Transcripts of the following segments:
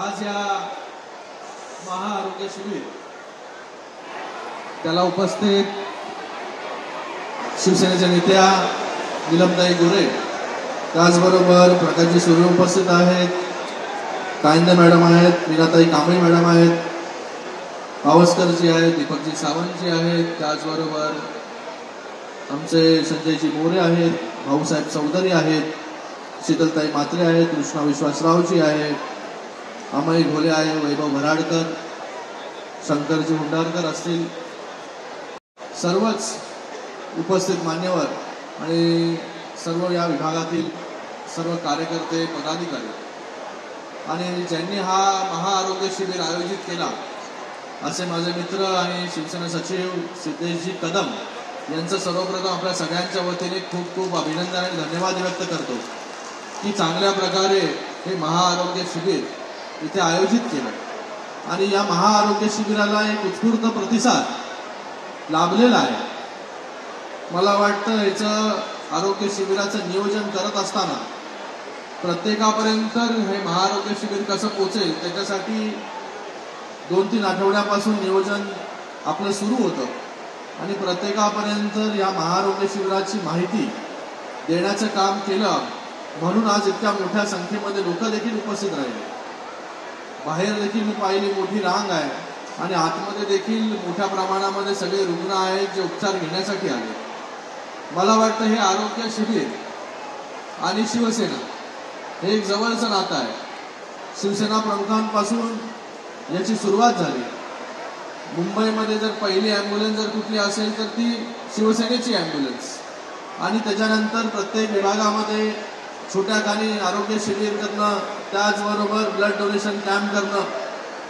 आज या महाआरोग्य शिबिर त्याला उपस्थित शिवसेनेच्या नेत्या नीलमताई गोरे, त्याचबरोबर प्रकाशजी सूर्य उपस्थित आहेत, कांदे मॅडम आहेत, मीनाताई कांबळे मॅडम आहेत, पावसकरजी आहेत, दीपकजी सावंतजी आहेत, त्याचबरोबर आमचे संजयजी मोरे आहेत, भाऊसाहेब चौधरी आहेत, शीतलताई मात्रे आहेत, कृष्णा विश्वासरावजी आहेत, अमय घोले आहे, वैभव भराडकर, शंकरजी हुंडारकर असतील, सर्वच उपस्थित मान्यवर आणि सर्व या विभागातील सर्व कार्यकर्ते पदाधिकारी आणि ज्यांनी हा महाआरोग्य शिबिर आयोजित केला असे माझे मित्र आणि शिवसेना सचिव सिद्धेशजी कदम यांचं सर्वप्रथम आपल्या सगळ्यांच्या वतीने खूप खूप अभिनंदन आणि धन्यवाद व्यक्त करतो की चांगल्या प्रकारे हे महाआरोग्य शिबिर इथे आयोजित केलं आणि या महाआरोग्य शिबिराला एक उत्स्फूर्त प्रतिसाद लाभलेला आहे। मला वाटतं याचं आरोग्य शिबिराचं नियोजन करत असताना प्रत्येकापर्यंत हे महाआरोग्य शिबिर कसं पोहोचेल त्याच्यासाठी 2-3 आठवड्यापासून नियोजन आपलं सुरू होतं आणि प्रत्येकापर्यंत या महाआरोग्य शिबिराची माहिती देण्याचं काम केलं, म्हणून आज इतक्या मोठ्या संख्येमध्ये लोक देखील उपस्थित राहिले। बाहेर देखील मी पाहिली मोठी रांग आहे आणि आतमध्ये देखील मोठ्या प्रमाणामध्ये सगळे रुग्ण आहेत जे उपचार घेण्यासाठी आले। मला वाटतं हे आरोग्य शिबिर आणि शिवसेना हे एक जवळचं नातं आहे। शिवसेना प्रमुखांपासून याची सुरुवात झाली। मुंबईमध्ये जर पहिली ॲम्ब्युलन्स जर कुठली असेल तर ती शिवसेनेची ॲम्ब्युलन्स आणि त्याच्यानंतर प्रत्येक विभागामध्ये छोट्या खाणी आरोग्य शिबिर करणं, त्याचबरोबर ब्लड डोनेशन कॅम्प करणं,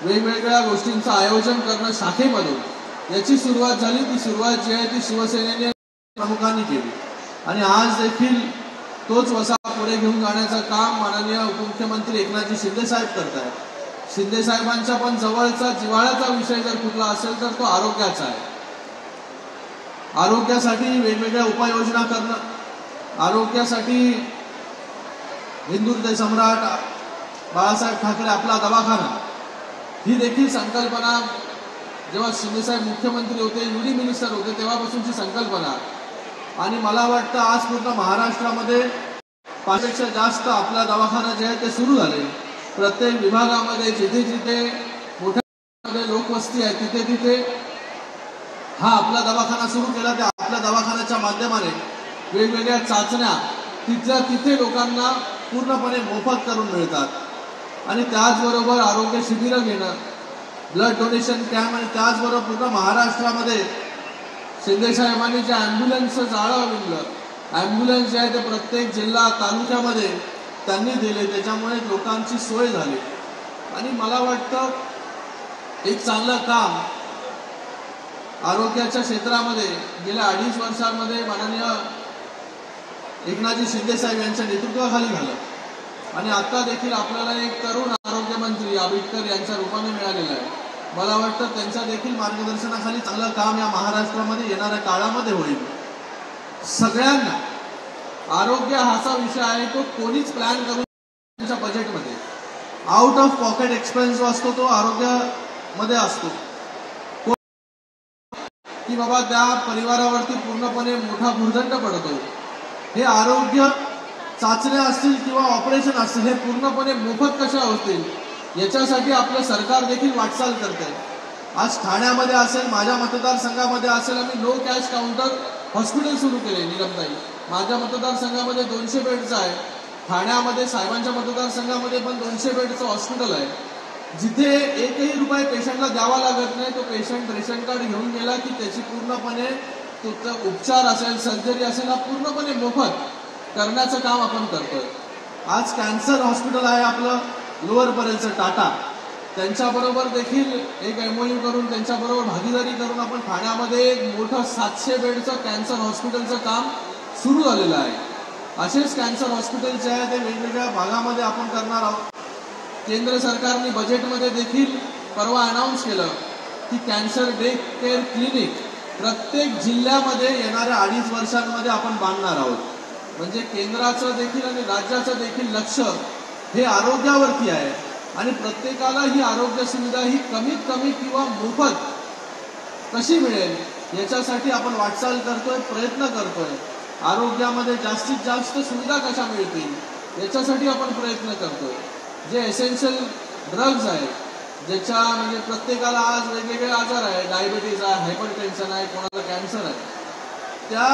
वेगवेगळ्या गोष्टींचं आयोजन करणं शाखेमधून याची सुरुवात झाली। ती सुरुवात जी आहे ती शिवसेनेने प्रमुखांनी केली आणि आज देखील तोच वसा पुढे घेऊन जाण्याचं काम माननीय उपमुख्यमंत्री एकनाथजी शिंदे साहेब करत आहेत। शिंदे साहेबांचा पण जवळचा जिव्हाळ्याचा विषय जर कुठला असेल तर तो आरोग्याचा आहे। आरोग्यासाठी वेगवेगळ्या उपाययोजना करणं, आरोग्यासाठी हिंदू हृदय सम्राट बाळासाहेब ठाकरे आपला दवाखाना ही देखील संकल्पना जेव्हा शिंदेसाहेब मुख्यमंत्री होते, युडी मिनिस्टर होते तेव्हापासूनची संकल्पना आणि मला वाटतं आज पूर्ण महाराष्ट्रामध्ये 5 पेक्षा जास्त आपला दवाखाना जे आहे ते सुरू झाले। प्रत्येक विभागामध्ये जिथे जिथे मोठ्या लोकवस्ती आहे तिथे तिथे हा आपला दवाखाना सुरू केला। त्या आपल्या दवाखान्याच्या माध्यमाने वेगवेगळ्या चाचण्या तिथल्या तिथे लोकांना पूर्णपणे मोफत करून मिळतात आणि त्याचबरोबर आरोग्य शिबिरं घेणं, ब्लड डोनेशन कॅम्प आणि त्याचबरोबर पूर्ण महाराष्ट्रामध्ये शिंदे साहेबांनी जे ॲम्ब्युलन्सचं जाळं विणलं, ॲम्ब्युलन्स जे आहे ते प्रत्येक जिल्हा तालुक्यामध्ये त्यांनी दिले, त्याच्यामुळे लोकांची सोय झाली आणि मला वाटतं एक चांगलं काम आरोग्याच्या क्षेत्रामध्ये गेल्या 2.5 वर्षांमध्ये माननीय एकनाथजी शिंदे साहेब यांच्या नेतृत्वाखाली झालं आणि आता देखील आपल्याला एक तरुण आरोग्यमंत्री आंबेडकर यांच्या रूपाने मिळालेला आहे। मला वाटतं त्यांच्या देखील मार्गदर्शनाखाली चांगलं काम या महाराष्ट्रामध्ये येणाऱ्या काळामध्ये होईल। सगळ्यांना आरोग्य हाचा विषय आहे तो कोणीच प्लॅन करून त्यांच्या बजेटमध्ये आउट ऑफ पॉकेट एक्सपेन्स जो असतो तो आरोग्यामध्ये असतो की बाबा त्या परिवारावरती पूर्णपणे मोठा भुर्दंड पडतो। हे आरोग्य चाचण्या असतील किंवा ऑपरेशन असतील हे पूर्णपणे मोफत कशा होतील याच्यासाठी आपलं सरकार देखील वाटचाल करते। आज ठाण्यामध्ये असेल, माझ्या मतदारसंघामध्ये असेल, आम्ही नो कॅश काउंटर हॉस्पिटल सुरू केले। नीलमताई, माझ्या मतदारसंघामध्ये 200 बेडचं आहे, ठाण्यामध्ये साहेबांच्या मतदारसंघामध्ये पण 200 बेडचं हॉस्पिटल आहे, जिथे 1ही रुपये पेशंटला द्यावा लागत नाही। तो पेशंट रेशन कार्ड घेऊन गेला की त्याची पूर्णपणे उपचार असेल, सर्जरी असेल, हा पूर्णपणे मोफत करण्याचं काम आपण करतोय। आज कॅन्सर हॉस्पिटल आहे आपलं लोअर परेलचं टाटा, त्यांच्याबरोबर देखील एक MOU करून त्यांच्याबरोबर भागीदारी करून आपण ठाण्यामध्ये एक मोठं 700 बेडचं कॅन्सर हॉस्पिटलचं काम सुरू झालेलं आहे। असेच कॅन्सर हॉस्पिटल जे आहे ते वेगवेगळ्या भागामध्ये आपण करणार आहोत। केंद्र सरकारने बजेटमध्ये देखील परवा अनाऊन्स केलं की कॅन्सर डे केअर क्लिनिक प्रत्येक जिल्ह्यामध्ये येणाऱ्या 2.5 वर्षांमध्ये आपण बांधणार आहोत। म्हणजे केंद्राचं देखील आणि राज्याचं देखील लक्ष हे आरोग्यावरती आहे। आणि प्रत्येकाला ही आरोग्य सुविधा ही कमीत कमी किंवा मोफत कशी मिळेल याच्यासाठी आपण वाटचाल करतोय, प्रयत्न करतोय। आरोग्यामध्ये जास्तीत जास्त सुविधा कशा मिळतील याच्यासाठी आपण प्रयत्न करतोय। जे एसेन्शियल ड्रग्ज आहेत, ज्याच्या म्हणजे प्रत्येकाला आज वेगवेगळे आजार आहे, डायबिटीज आहे, हायपरटेन्शन आहे, कोणाला कॅन्सर आहे, त्या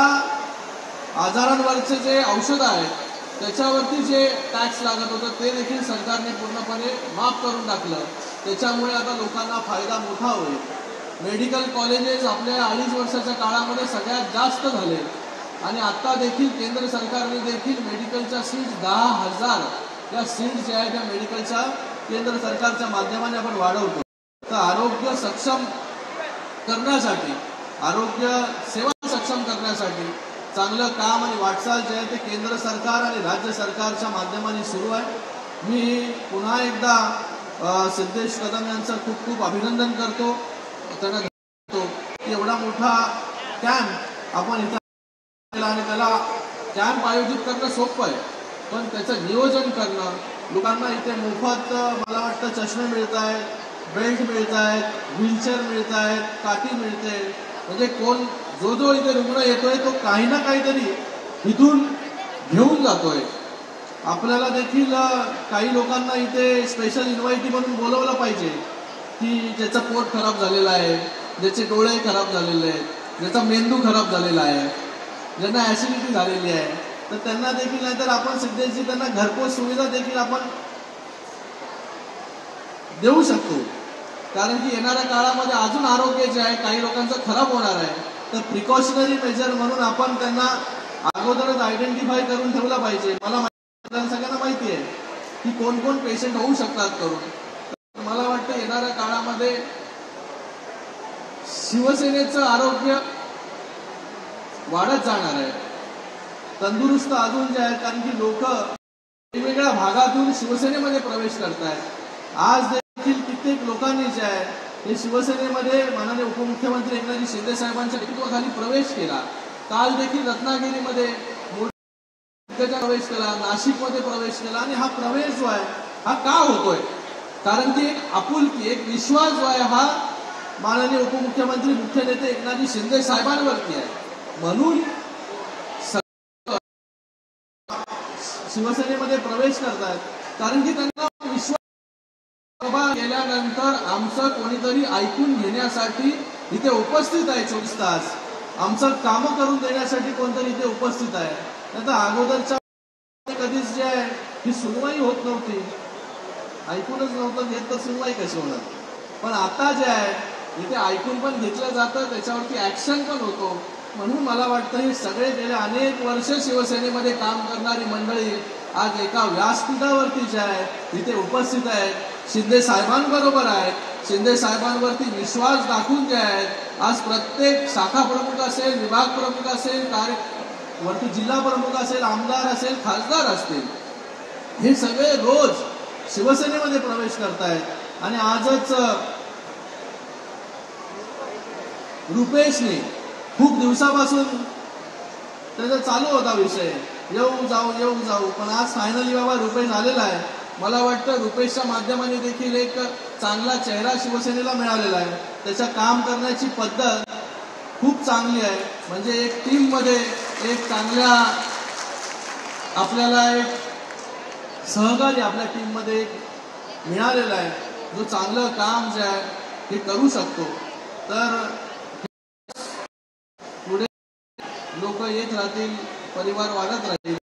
आजारांवरचे जे औषधं आहेत त्याच्यावरती जे टॅक्स लागत होतं ते देखील सरकारने पूर्णपणे माफ करून टाकलं। त्याच्यामुळे आता लोकांना फायदा मोठा होईल। मेडिकल कॉलेजेस आपल्या 2.5 वर्षाच्या काळामध्ये सगळ्यात जास्त झाले आणि आता देखील केंद्र सरकारने देखील मेडिकलच्या सीट्स 10,000 या सीट्स ज्या आहेत त्या मेडिकलच्या केंद्र सरकारच्या माध्यमाने आपण वाढवतो। तर आरोग्य सक्षम करण्यासाठी, आरोग्य सेवा सक्षम करण्यासाठी चांगलं काम आणि वाटचाल जे आहे ते केंद्र सरकार आणि राज्य सरकारच्या माध्यमाने सुरू आहे। मी पुन्हा एकदा सिद्धेश कदम यांचं खूप खूप अभिनंदन करतो, त्यांना धन्यवाद देतो की एवढा मोठा कॅम्प आपण इथं आणि त्याला कॅम्प आयोजित करणं सोपं आहे, पण त्याचं नियोजन करणं, लोकांना इथे मोफत मला वाटतं चष्मे मिळत आहेत, बेल्ट मिळत आहेत, व्हीलचेअर मिळत आहेत, काठी मिळते, म्हणजे कोण जो इथे रुग्ण येतोय तो काही ना काहीतरी इथून घेऊन जातोय। आपल्याला देखील काही लोकांना इथे स्पेशल इन्व्हायटी म्हणून बोलवलं पाहिजे की ज्याचं पोट खराब झालेलं आहे, ज्याचे डोळे खराब झालेले आहेत, ज्याचा मेंदू खराब झालेला आहे, ज्यांना ऍसिडिटी झालेली आहे, तर त्यांना देखील, नाहीतर आपण सिद्धेशजी त्यांना घरपोच सुविधा देखील आपण देऊ शकतो। कारण की येणाऱ्या काळामध्ये अजून आरोग्य जे आहे काही लोकांचं खराब होणार आहे, तर प्रिकॉशनरी मेजर म्हणून आपण त्यांना अगोदरच आयडेंटिफाय करून ठेवलं पाहिजे। मला सगळ्यांना माहिती आहे की कोण कोण पेशंट होऊ शकतात करून। मला वाटतं येणाऱ्या काळामध्ये शिवसेनेचं आरोग्य वाढत जाणार आहे, तंदुरुस्त अजून जे आहेत, कारण की लोक वेगवेगळ्या भागातून शिवसेनेमध्ये प्रवेश करतायत। आज देखील कित्येक लोकांनी जे आहे हे शिवसेनेमध्ये माननीय उपमुख्यमंत्री एकनाथ शिंदे साहेबांच्या नेतृत्वाखाली प्रवेश केला। काल देखील रत्नागिरीमध्ये प्रवेश केला, नाशिकमध्ये प्रवेश केला, आणि हा प्रवेश जो आहे हा का होतोय, कारण की एक आपुलकी, एक विश्वास जो आहे हा माननीय उपमुख्यमंत्री मुख्य नेते एकनाथ शिंदे साहेबांवरती आहे। म्हणून शिवसेनेमध्ये प्रवेश करतात, कारण की त्यांना विश्वास गेल्यानंतर आमचं कोणीतरी ऐकून घेण्यासाठी इथे उपस्थित आहे, 24 तास आमचं काम करून देण्यासाठी कोणतरी इथे उपस्थित आहे। आता अगोदरच्या कधीच जे आहे ही सुनवाई होत नव्हती, ऐकूनच नव्हतं घेत तर सुनवाई कशी होणार, पण आता जे आहे इथे ऐकून पण घेतलं जातं, त्याच्यावरती ऍक्शन पण होतो। म्हणून मला वाटतं हे सगळे गेले अनेक वर्ष शिवसेनेमध्ये काम करणारी मंडळी आज एका व्यासपीठावरती जे आहे इथे उपस्थित आहेत, शिंदे साहेबांबरोबर आहेत, शिंदे साहेबांवरती विश्वास दाखवून जे आहेत आज प्रत्येक शाखा प्रमुख असेल, विभाग प्रमुख असेल, वरती जिल्हा प्रमुख असेल, आमदार असेल, खासदार असतील, हे सगळे रोज शिवसेनेमध्ये प्रवेश करतायत। आणि आजच रुपेशने खूप दिवसापासून त्याचा चालू होता विषय, येऊ जाऊ, पण आज फायनली बाबा रुपेश आलेला आहे। मला वाटतं रुपेशच्या माध्यमाने देखील एक चांगला चेहरा शिवसेनेला मिळालेला आहे, त्याच्या काम करण्याची पद्धत खूप चांगली आहे, म्हणजे एक टीम मध्ये एक चांगल्या आपल्याला एक सहकारी आपल्या टीम मध्ये मिळालेला आहे, जो चांगलं काम जे आहे हे करू शकतो। तर पुढे लोक येत राहतील, परिवार वाढत राहील।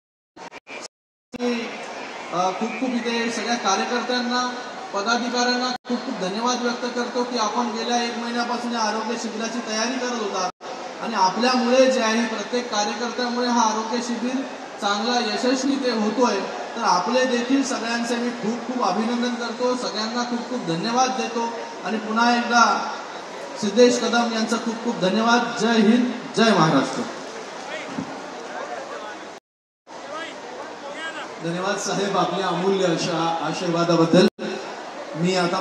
खूप खूप इथे सगळ्या कार्यकर्त्यांना, पदाधिकाऱ्यांना खूप खूप धन्यवाद व्यक्त करतो की आपण गेल्या 1 महिन्यापासून या आरोग्य शिबिराची तयारी करत होता आणि आपल्यामुळे जे आहे प्रत्येक कार्यकर्त्यामुळे हा आरोग्य शिबिर चांगला यशस्वी ते होतोय। तर आपले देखील सगळ्यांचे मी खूप खूप अभिनंदन करतो, सगळ्यांना खूप खूप धन्यवाद देतो आणि पुन्हा एकदा सिद्धेश कदम यांचा खूप खूप धन्यवाद। जय हिंद, जय महाराष्ट्र। धन्यवाद साहेब आपल्या अमूल्य अशा आशीर्वादाबद्दल। मी आता